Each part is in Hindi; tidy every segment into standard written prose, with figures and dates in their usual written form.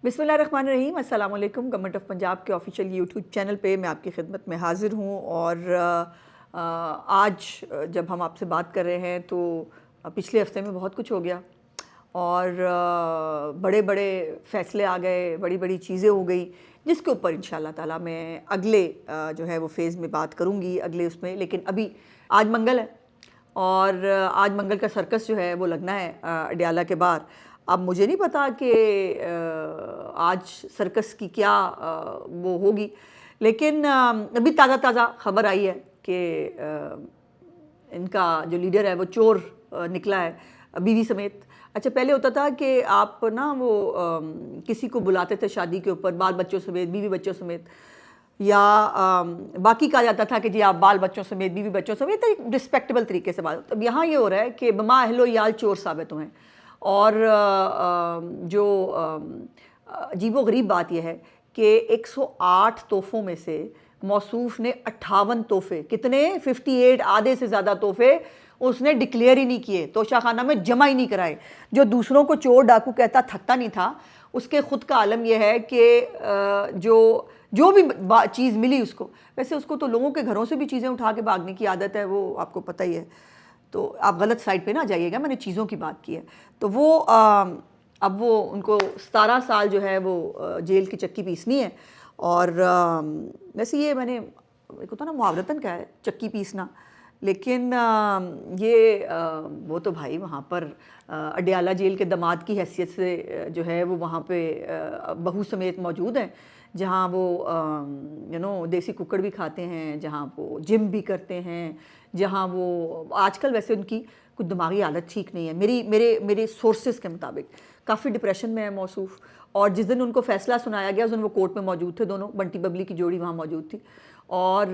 बिस्मिल्लाहिर्रहमानिर्रहीम, अस्सलाम वालेकुम। गवर्नमेंट ऑफ पंजाब के ऑफिशियल यूट्यूब चैनल पे मैं आपकी खिदमत में हाज़िर हूँ। और आज जब हम आपसे बात कर रहे हैं तो पिछले हफ्ते में बहुत कुछ हो गया और बड़े बड़े फ़ैसले आ गए, बड़ी बड़ी चीज़ें हो गई, जिसके ऊपर इंशाअल्लाह ताला मैं अगले जो है वो फ़ेज़ में बात करूँगी, अगले उसमें। लेकिन अभी आज मंगल है और आज मंगल का सर्कस जो है वो लगना है अडयाला के बाहर। अब मुझे नहीं पता कि आज सर्कस की क्या वो होगी, लेकिन अभी ताज़ा ताज़ा खबर आई है कि इनका जो लीडर है वो चोर निकला है, बीवी समेत। अच्छा, पहले होता था कि आप ना वो किसी को बुलाते थे शादी के ऊपर बाल बच्चों समेत, बीवी बच्चों समेत, या बाकी कहा जाता था कि जी आप बाल बच्चों समेत, बीवी बच्चों समेत, एक रिस्पेक्टेबल तरीके से बात। अब यहाँ ये हो रहा है कि बमा अहलो याल चोर साबित हुए। और जो अजीबो गरीब बात यह है कि 108 तोहफ़ों में से मौसूफ़ ने 58 तोहफ़े, कितने 58, आधे से ज़्यादा तोहफ़े उसने डिक्लेयर ही नहीं किए, तोशाखाना में जमा ही नहीं कराए। जो दूसरों को चोर डाकू कहता थकता नहीं था, उसके ख़ुद का आलम यह है कि जो भी चीज़ मिली उसको, वैसे उसको तो लोगों के घरों से भी चीज़ें उठा के भागने की आदत है, वो आपको पता ही है। तो आप गलत साइड पे ना जाइएगा, मैंने चीज़ों की बात की है। तो वो अब वो उनको 17 साल जो है वो जेल की चक्की पीसनी है। और वैसे ये मैंने एक होता ना मुहावरतन का है चक्की पीसना, लेकिन ये वो तो भाई वहाँ पर अडयाला जेल के दामाद की हैसियत से जो है वो वहाँ पे बहू समेत मौजूद हैं, जहाँ वो देसी कुकड़ भी खाते हैं, जहाँ वो जिम भी करते हैं, जहाँ वो आजकल वैसे उनकी कुछ दिमागी हालत ठीक नहीं है, मेरे सोर्सेज के मुताबिक काफ़ी डिप्रेशन में है मौसूफ़। और जिस दिन उनको फ़ैसला सुनाया गया उस दिन वो कोर्ट में मौजूद थे, दोनों बंटी बबली की जोड़ी वहाँ मौजूद थी और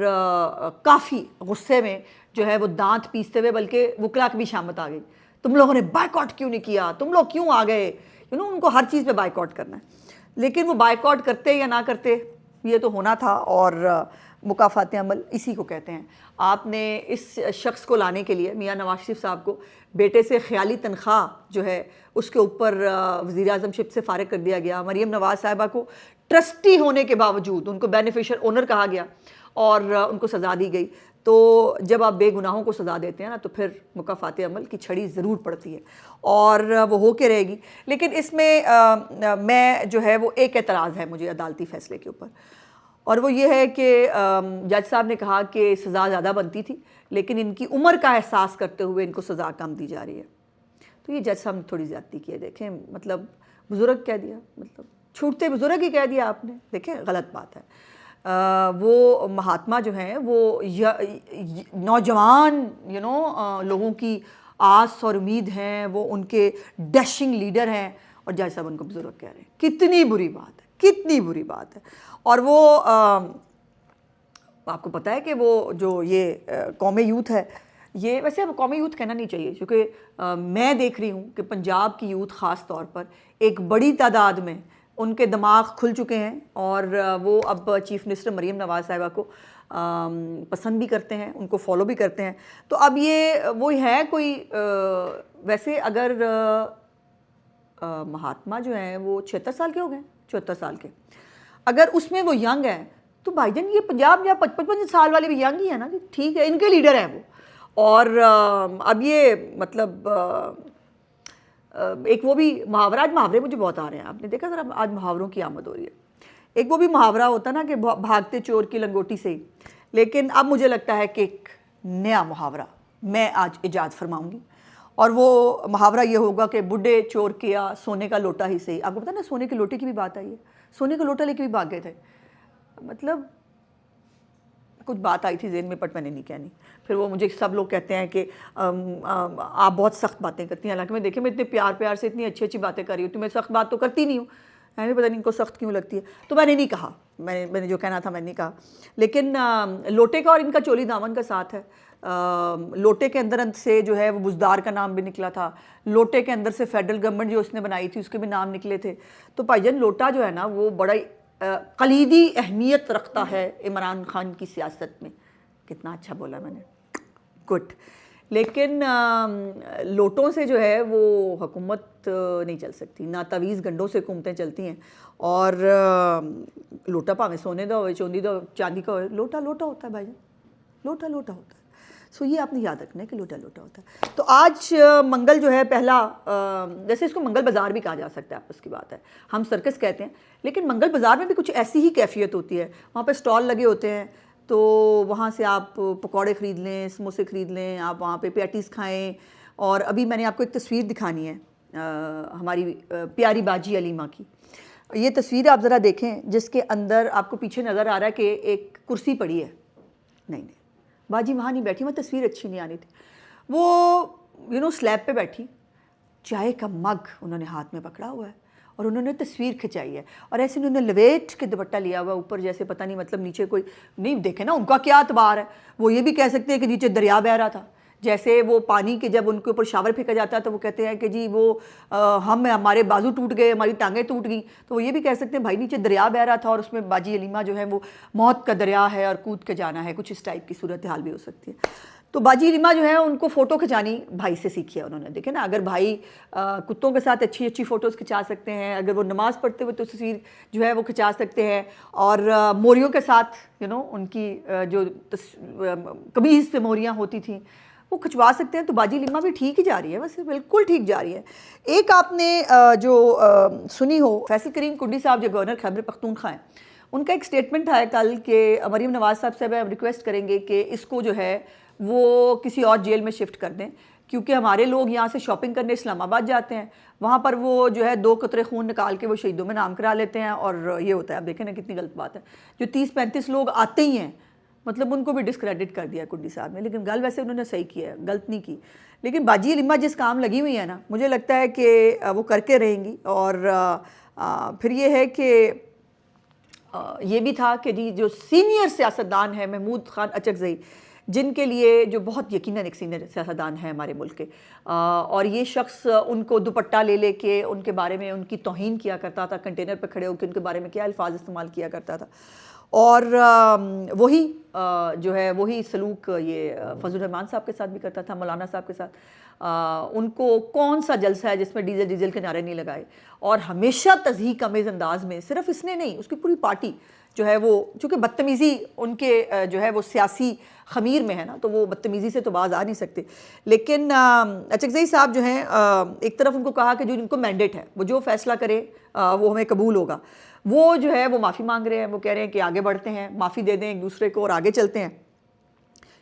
काफ़ी गुस्से में जो है वो दांत पीसते हुए, बल्कि वकला की भी शामत आ गई, तुम लोगों ने बायकॉट क्यों नहीं किया, तुम लोग क्यों आ गए, उनको हर चीज़ पे बायकॉट करना है। लेकिन वो बायकॉट करते या ना करते, ये तो होना था। और मुकाफ़ात अमल इसी को कहते हैं। आपने इस शख्स को लाने के लिए, मियाँ नवाज शरीफ साहब को, बेटे से ख़याली तनख्वाह जो है उसके ऊपर वज़ीर-ए-आज़मशिप से फ़ारिग कर दिया गया। मरीम नवाज़ साहिबा को ट्रस्टी होने के बावजूद उनको बेनिफिशियल ओनर कहा गया और उनको सज़ा दी गई। तो जब आप बेगुनाहों को सज़ा देते हैं ना, तो फिर मुकाफ़ात अमल की छड़ी ज़रूर पड़ती है और वो हो के रहेगी। लेकिन इसमें मैं जो है वो एक एतराज़ है मुझे अदालती फ़ैसले के ऊपर, और वो ये है कि जज साहब ने कहा कि सज़ा ज़्यादा बनती थी, लेकिन इनकी उम्र का एहसास करते हुए इनको सज़ा कम दी जा रही है। तो ये जज साहब ने थोड़ी ज़्यादती की है। देखें, मतलब बुज़ुर्ग कह दिया, मतलब छूटते बुज़ुर्ग ही कह दिया आपने, देखें गलत बात है। वो महात्मा जो हैं वो नौजवान लोगों की आस और उम्मीद हैं, वो उनके डैशिंग लीडर हैं, और जज साहब उनको बुज़ुर्ग कह रहे हैं। कितनी बुरी बात है, कितनी बुरी बात है। और वो आपको पता है कि वो जो ये कौमी यूथ है, ये वैसे अब कौमी यूथ कहना नहीं चाहिए, क्योंकि मैं देख रही हूँ कि पंजाब की यूथ ख़ास तौर पर एक बड़ी तादाद में उनके दिमाग खुल चुके हैं और वो अब चीफ़ मिनिस्टर मरीम नवाज़ साहिबा को पसंद भी करते हैं, उनको फॉलो भी करते हैं। तो अब ये वो है कोई वैसे अगर महात्मा जो हैं वो 76 साल के हो गए, 74 साल के, अगर उसमें वो यंग है तो भाईजान ये पंजाब या 55 साल वाले भी यंग ही है ना, ठीक है, इनके लीडर हैं वो। और अब ये मतलब एक वो भी मुहावरा, आज मुहावरे मुझे बहुत आ रहे हैं, आपने देखा ज़रा आज मुहावरों की आमद हो रही है। एक वो भी मुहावरा होता ना कि भागते चोर की लंगोटी से ही, लेकिन अब मुझे लगता है कि एक नया मुहावरा मैं आज इजाद फरमाऊँगी, और वो मुहावरा ये होगा कि बुढ़े चोर किया सोने का लोटा ही सही। आपको पता ना, सोने के लोटे की भी बात आई है, सोने का लोटा लेके भी भाग गए थे। मतलब कुछ बात आई थी जेन में, बट मैंने नहीं कहनी। फिर वो मुझे सब लोग कहते हैं कि आप बहुत सख्त बातें करती हैं, हालांकि मैं देखे मैं इतने प्यार से इतनी अच्छी अच्छी बातें कर रही हूँ, तो मैं सख्त बात तो करती नहीं हूँ, हमें पता नहीं इनको सख्त क्यों लगती है। तो मैंने नहीं कहा, मैंने जो कहना था मैंने नहीं कहा। लेकिन लोटे का और इनका चोली दामन का साथ है। लोटे के अंदर से जो है वो बुजदार का नाम भी निकला था, लोटे के अंदर से फेडरल गवर्नमेंट जो उसने बनाई थी उसके भी नाम निकले थे। तो भाईजान लोटा जो है ना वो बड़ा कलीदी अहमियत रखता है इमरान खान की सियासत में। कितना अच्छा बोला मैंने, गुड। लेकिन लोटों से जो है वो हुकूमत नहीं चल सकती, ना तवीज़ गंडों से हुकूमतें चलती हैं। और लोटा भावें सोने का हो, चांदी का हो, लोटा लोटा होता है भाई, लोटा लोटा होता है। सो ये आपने याद रखना है कि लोटा लोटा होता है। तो आज मंगल जो है पहला, जैसे इसको मंगल बाज़ार भी कहा जा सकता है, आपस की बात है, हम सर्कस कहते हैं, लेकिन मंगल बाज़ार में भी कुछ ऐसी ही कैफियत होती है। वहाँ पे स्टॉल लगे होते हैं, तो वहाँ से आप पकौड़े ख़रीद लें, समोसे ख़रीद लें, आप वहाँ पे पैटीज़ खाएँ। और अभी मैंने आपको एक तस्वीर दिखानी है हमारी प्यारी बाजी अलीमा की। ये तस्वीर आप ज़रा देखें, जिसके अंदर आपको पीछे नज़र आ रहा है कि एक कुर्सी पड़ी है। नहीं नहीं, बाजी वहाँ नहीं बैठी, वह तस्वीर अच्छी नहीं आनी थी। वो स्लैब पे बैठी, चाय का मग उन्होंने हाथ में पकड़ा हुआ है और उन्होंने तस्वीर खिंचाई है। और ऐसे उन्होंने लवेट के दुपट्टा लिया हुआ ऊपर, जैसे पता नहीं मतलब नीचे कोई नहीं देखे ना, उनका क्या अतबार है। वो ये भी कह सकते हैं कि नीचे दरिया बह रहा था। जैसे वो पानी के जब उनके ऊपर शावर फेंका जाता है तो वो कहते हैं कि जी वो हमारे बाजू टूट गए, हमारी टांगें टूट गई। तो वो ये भी कह सकते हैं भाई नीचे दरिया बह रहा था और उसमें बाजी अलीमा जो है वो मौत का दरिया है और कूद के जाना है, कुछ इस टाइप की सूरत हाल भी हो सकती है। तो बाजी अलीमा जो है उनको फ़ोटो खिंचानी भाई से सीखी है उन्होंने। देखे ना, अगर भाई कुत्तों के साथ अच्छी अच्छी फ़ोटोज़ खिंचा सकते हैं, अगर वो नमाज़ पढ़ते हुए तस्वीर जो है वो खिंचा सकते हैं, और मोरियों के साथ उनकी जो कमीज़ पे मोरियाँ होती थी वो खिंचवा सकते हैं, तो बाजी अलीमा भी ठीक ही जा रही है, वैसे बिल्कुल ठीक जा रही है। एक आपने जो सुनी हो, फैसल करीम कुंडी साहब जो गवर्नर खैबर पख्तूनख्वा हैं, उनका एक स्टेटमेंट आया कल कि मरीम नवाज़ साहब से हम रिक्वेस्ट करेंगे कि इसको जो है वो किसी और जेल में शिफ्ट कर दें, क्योंकि हमारे लोग यहाँ से शॉपिंग करने इस्लामाबाद जाते हैं, वहाँ पर वो जो है 2 कतरे खून निकाल के वो शहीदों में नाम करा लेते हैं, और ये होता है। अब देखें ना कितनी गलत बात है, जो 30-35 लोग आते ही हैं, मतलब उनको भी डिस्क्रेडिट कर दिया कुंडी साहब ने। लेकिन गल वैसे उन्होंने सही किया है, गलत नहीं की। लेकिन बाजी अलीमा जिस काम लगी हुई है ना, मुझे लगता है कि वो करके रहेंगी। और फिर ये है कि ये भी था कि जी जो सीनियर सियासतदान है महमूद खान अचकज़ई, जिनके लिए जो बहुत यकीनन एक सीनियर सियासतदान है हमारे मुल्क के, और ये शख्स उनको दुपट्टा ले लेके उनके बारे में उनकी तौहीन किया करता था, कंटेनर पर खड़े होकर उनके बारे में क्या अल्फाज इस्तेमाल किया करता था। और वही जो है वही सलूक ये फजल रहमान साहब के साथ भी करता था, मौलाना साहब के साथ। उनको कौन सा जलसा है जिसमें डीजल डीजल के नारे नहीं लगाए, और हमेशा तज़हीक अमेज़ अंदाज में, सिर्फ इसने नहीं उसकी पूरी पार्टी जो है वो, चूँकि बदतमीज़ी उनके जो है वो सियासी ख़मीर में है ना, तो वो बदतमीज़ी से तो बाज आ नहीं सकते। लेकिन अचकज़ई साहब जो हैं, एक तरफ उनको कहा कि जो इनको मैंडेट है वो जो फ़ैसला करे वो हमें कबूल होगा, वो जो है वो माफ़ी मांग रहे हैं, वो कह रहे हैं कि आगे बढ़ते हैं, माफ़ी दे दें एक दूसरे को और आगे चलते हैं।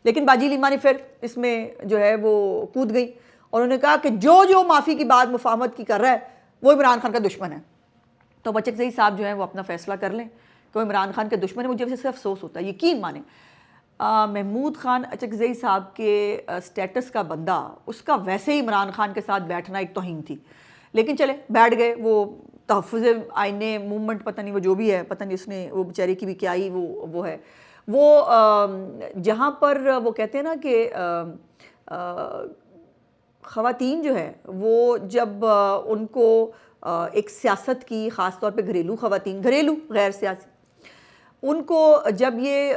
लेकिन बाजी अलीमा ने फिर इसमें जो है वो कूद गई और उन्होंने कहा कि जो जो माफ़ी की बात मुफाहमत की कर रहा है वो इमरान खान का दुश्मन है। तो अचकज़ई साहब जो है वो अपना फ़ैसला कर लें कि वो इमरान खान के दुश्मन है। मुझे वैसे अफसोस होता है, यकीन माने महमूद खान अचकज़ई साहब के स्टेटस का बंदा, उसका वैसे ही इमरान खान के साथ बैठना एक तौहीन थी। लेकिन चले बैठ गए, वो तहफ़्फ़ुज़ आईने मूवमेंट पता नहीं वो जो भी है, पता नहीं उसने वो बेचारे की भी क्या ही वो है। वो जहाँ पर वो कहते हैं ना कि ख़वातीन जो है वो जब उनको एक सियासत की, ख़ास तौर पे घरेलू ख़वातीन, घरेलू गैर सियासी, उनको जब ये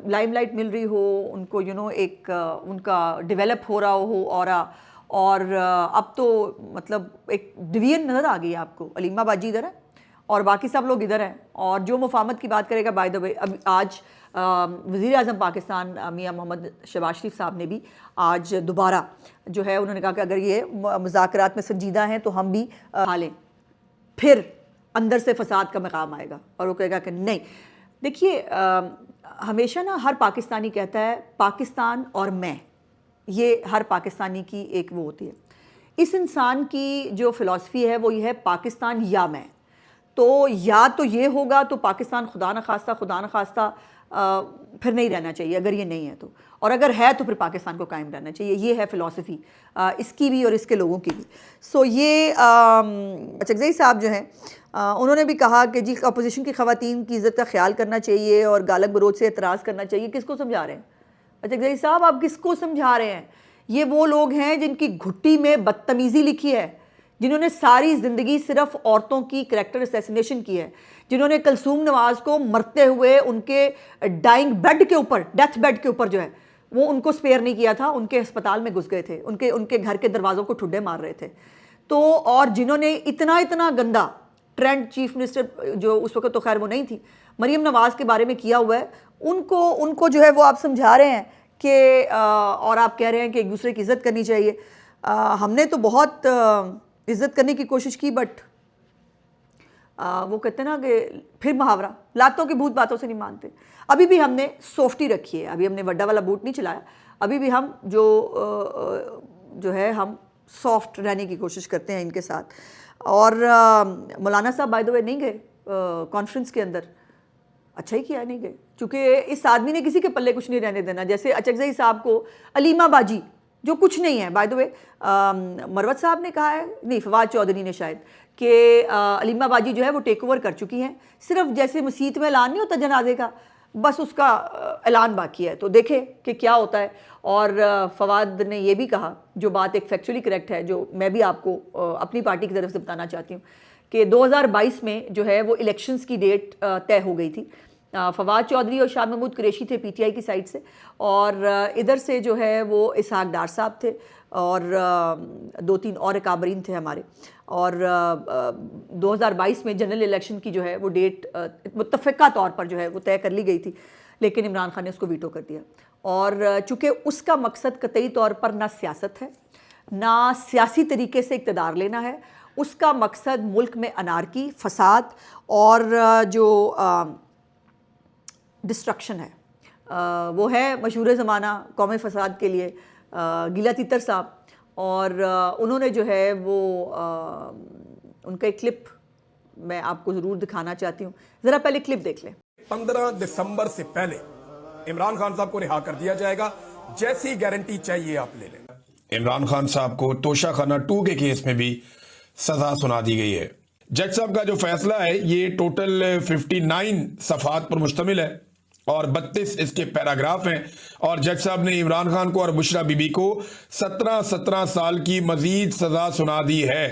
लाइमलाइट मिल रही हो, उनको एक उनका डेवलप हो रहा हो ऑरा, और अब तो मतलब एक डिवीजन नज़र आ गई है आपको। अलीमा बाजी इधर है और बाकी सब लोग इधर हैं, और जो मुफाहमत की बात करेगा, बाय द वे अब आज वज़ीर आज़म पाकिस्तान मियां मोहम्मद शहबाज शरीफ साहब ने भी आज दोबारा जो है उन्होंने कहा कि अगर ये मुज़ाकरात में संजीदा हैं तो हम भी हालें, फिर अंदर से फसाद का मकाम आएगा और वो कहेगा कि नहीं। देखिए हमेशा ना हर पाकिस्तानी कहता है पाकिस्तान और मैं, ये हर पाकिस्तानी की एक वो होती है। इस इंसान की जो फ़िलॉसफ़ी है वो ये है पाकिस्तान या मैं। तो या तो ये होगा तो पाकिस्तान खुदा न खास्ता फिर नहीं रहना चाहिए, अगर ये नहीं है तो, और अगर है तो फिर पाकिस्तान को कायम रहना चाहिए। ये है फ़िलॉसफ़ी इसकी भी और इसके लोगों की भी। सो ये अचकज़ई साहब जो हैं उन्होंने भी कहा कि जी अपोजिशन की ख़वातीन की इज़्ज़त का ख्याल करना चाहिए और गालक बरोज से एतराज़ करना चाहिए। किसको समझा रहे हैं अचकज़ई साहब, आप किसको समझा रहे हैं? ये वो लोग हैं जिनकी घुट्टी में बदतमीज़ी लिखी है, जिन्होंने सारी ज़िंदगी सिर्फ औरतों की करैक्टर असैसिनेशन की है, जिन्होंने कलसूम नवाज़ को मरते हुए उनके डाइंग बेड के ऊपर, डेथ बेड के ऊपर जो है वो उनको स्पेयर नहीं किया था, उनके अस्पताल में घुस गए थे, उनके उनके घर के दरवाज़ों को ठुड्डे मार रहे थे। तो और जिन्होंने इतना इतना गंदा ट्रेंड चीफ मिनिस्टर जो उस वक्त तो खैर वो नहीं थी, मरीम नवाज़ के बारे में किया हुआ है, उनको जो है वो आप समझा रहे हैं कि और आप कह रहे हैं कि एक दूसरे की इज़्ज़त करनी चाहिए। हमने तो बहुत इज़्ज़त करने की कोशिश की, बट वो कहते हैं ना कि फिर मुहावरा, लातों के भूत बातों से नहीं मानते। अभी भी हमने सॉफ्टी रखी है, अभी हमने वड्डा वाला बूट नहीं चलाया, अभी भी हम जो है हम सॉफ्ट रहने की कोशिश करते हैं इनके साथ। और मौलाना साहब बाय द वे नहीं गए कॉन्फ्रेंस के अंदर, अच्छा ही किया नहीं गए, क्योंकि इस आदमी ने किसी के पल्ले कुछ नहीं रहने देना। जैसे अचकज़ई साहब को अलीमा बाजी जो कुछ नहीं है, बाय द वे मरवत साहब ने कहा है, नहीं फवाद चौधरी ने शायद, कि अलीमा बाजी जो है वो टेक ओवर कर चुकी हैं, सिर्फ जैसे मसीत में ऐलान नहीं होता जनाजे का, बस उसका ऐलान बाकी है। तो देखें कि क्या होता है। और फवाद ने ये भी कहा, जो बात एक फैक्चुअली करेक्ट है, जो मैं भी आपको अपनी पार्टी की तरफ से बताना चाहती हूँ, कि 2022 में जो है वो इलेक्शंस की डेट तय हो गई थी। फवाद चौधरी और शाह महमूद कुरैशी थे पीटीआई की साइड से, और इधर से जो है वो इसहाक डार साहब थे, और 2-3 और अकाबरीन थे हमारे। और 2022 में जनरल इलेक्शन की जो है वो डेट मुत्तफ़िका तौर पर जो है वो तय कर ली गई थी, लेकिन इमरान खान ने उसको वीटो कर दिया। और चूँकि उसका मकसद कतई तौर पर ना सियासत है, ना सियासी तरीके से इक़्तिदार लेना है, उसका मकसद मुल्क में अनारकी, फसाद और जो डिस्ट्रक्शन है, वो है मशहूर ज़माना कौम फसाद के लिए गीला तीतर साहब। और उन्होंने जो है वो उनका एक क्लिप मैं आपको ज़रूर दिखाना चाहती हूँ, ज़रा पहले क्लिप देख लें। 15 दिसंबर से पहले इमरान खान साहब को रिहा कर दिया जाएगा, जैसी गारंटी चाहिए आप ले लें। इमरान खान साहब को तोशाखाना 2 के केस में भी सजा सुना दी गई है। जज साहब का जो फैसला है ये टोटल 59 सफात पर मुश्तमिल है और 32 इसके पैराग्राफ हैं। और जज साहब ने इमरान खान को और बुशरा बीबी को 17 साल की मजीद सजा सुना दी है।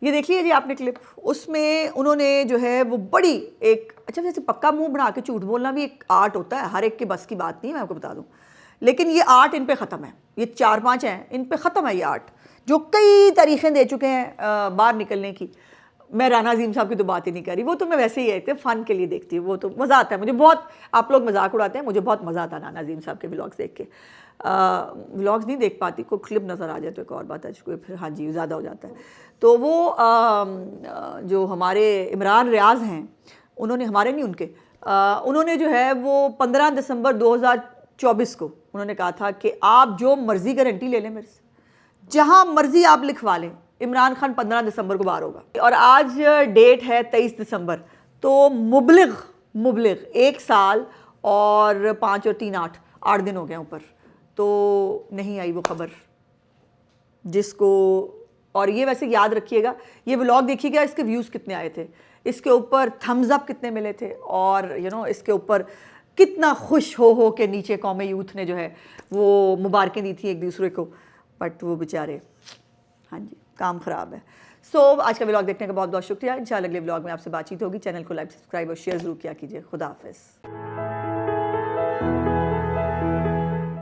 ये देख लीजिए जी आपने क्लिप, उसमें उन्होंने जो है वो बड़ी एक, अच्छा वैसे पक्का मुंह बना के झूठ बोलना भी एक आर्ट होता है, हर एक के बस की बात नहीं है, मैं आपको बता दूं, लेकिन ये आर्ट इन पे ख़त्म है। ये 4-5 हैं, इन पे ख़त्म है ये आर्ट, जो कई तारीखें दे चुके हैं बाहर निकलने की। मैं राना अजीम साहब की तो बात ही नहीं कर रही, वो तो मैं वैसे ही है फ़न के लिए देखती हूँ, वो तो मज़ा आता है मुझे बहुत। आप लोग मजाक उड़ाते हैं, मुझे बहुत मज़ा आता है राना अजीम साहब के व्लॉग्स देख के। व्लॉग्स नहीं देख पाती, कोई क्लिप नज़र आ जाए तो एक और बात है, कोई फिर हाँ जी ज़्यादा हो जाता है। तो वो जो हमारे इमरान रियाज हैं, उन्होंने, हमारे नहीं उनके, उन्होंने जो है वो 15 दिसंबर 2024 को उन्होंने कहा था कि आप जो मर्ज़ी गारंटी ले लें मेरे से, जहाँ मर्ज़ी आप लिखवा लें, इमरान खान 15 दिसंबर को बाहर होगा। और आज डेट है 23 दिसंबर, तो मुबलिग 1 साल और 5 और 3 8 दिन हो गए ऊपर, तो नहीं आई वो खबर जिसको। और ये वैसे याद रखिएगा, ये व्लॉग देखिएगा, इसके व्यूज़ कितने आए थे, इसके ऊपर थम्स अप कितने मिले थे, और इसके ऊपर कितना खुश हो के नीचे कौमी यूथ ने जो है वो मुबारकें दी थी एक दूसरे को, बट वो बेचारे, हाँ जी, काम ख़राब है। सो आज का व्लॉग देखने का बहुत बहुत शुक्रिया। इंशाल्लाह अगले व्लॉग में आपसे बातचीत होगी। चैनल को लाइक, सब्सक्राइब और शेयर ज़रूर किया कीजिए। खुदा हाफ़िज़।